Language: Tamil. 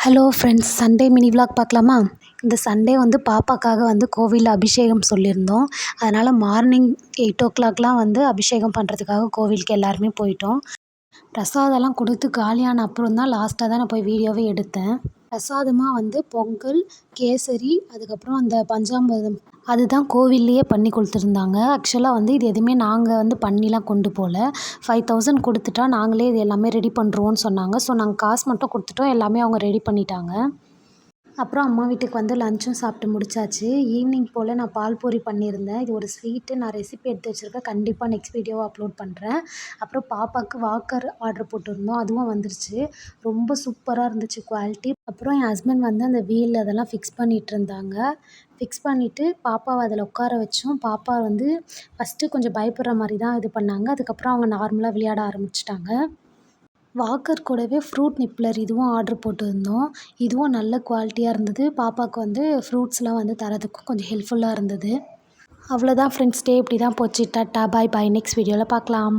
Hello friends, Sunday mini vlog பார்க்கலாமா? இந்த சண்டே வந்து பாப்பாக்காக வந்து கோவிலில் அபிஷேகம் சொல்லியிருந்தோம். அதனால் மார்னிங் 8:00 வந்து அபிஷேகம் பண்ணுறதுக்காக கோவிலுக்கு எல்லாருமே போயிட்டோம். பிரசாதம்லாம் கொடுத்து காலியான அப்புறம் தான் லாஸ்ட்டாக தான் நான் போய் வீடியோவே எடுத்தேன். பிரசாதமாக வந்து பொங்கல், கேசரி, அதுக்கப்புறம் அந்த பஞ்சாமிர்தம் அதுதான் கோவில்லையே பண்ணி கொடுத்துருந்தாங்க. ஆக்சுவலாக வந்து இது எதுவுமே நாங்கள் வந்து பண்ணிலாம் கொண்டு போகல. 5000 கொடுத்துட்டா நாங்களே இது எல்லாமே ரெடி பண்ணுறோன்னு சொன்னாங்க. ஸோ நாங்கள் காசு மட்டும் கொடுத்துட்டோம். எல்லாமே அவங்க ரெடி பண்ணிட்டாங்க. அப்புறம் அம்மா வீட்டுக்கு வந்து லஞ்சும் சாப்பிட்டு முடிச்சாச்சு. ஈவினிங் போல் நான் பால் பூரி பண்ணியிருந்தேன். இது ஒரு ஸ்வீட்டு. நான் ரெசிபி எடுத்து வச்சுருக்கேன். கண்டிப்பாக நெக்ஸ்ட் வீடியோவை அப்லோட் பண்ணுறேன். அப்புறம் பாப்பாவுக்கு வாக்கர் ஆர்டர் போட்டிருந்தோம். அதுவும் வந்துருச்சு. ரொம்ப சூப்பராக இருந்துச்சு குவாலிட்டி. அப்புறம் என் ஹஸ்பண்ட் வந்து அந்த வீல் அதெல்லாம் ஃபிக்ஸ் பண்ணிகிட்ருந்தாங்க. ஃபிக்ஸ் பண்ணிவிட்டு பாப்பாவை அதில் உட்கார வச்சோம். பாப்பா வந்து ஃபஸ்ட்டு கொஞ்சம் பயப்படுற மாதிரி தான் இது பண்ணாங்க. அதுக்கப்புறம் அவங்க நார்மலாக விளையாட ஆரம்பிச்சிட்டாங்க. வாக்கர் கூடவே ஃப்ரூட் நிப்ளர் இதுவும் ஆர்டர் போட்டிருந்தோம். இதுவும் நல்ல குவாலிட்டியாக இருந்தது. பாப்பாவுக்கு வந்து ஃப்ரூட்ஸ்லாம் வந்து தரதுக்கும் கொஞ்சம் ஹெல்ப்ஃபுல்லாக இருந்தது. அவ்வளோதான் ஃப்ரெண்ட்ஸ், டே இப்படி தான் போச்சு. டாட்டா பாய் பாய். நெக்ஸ்ட் வீடியோவில் பார்க்கலாம்.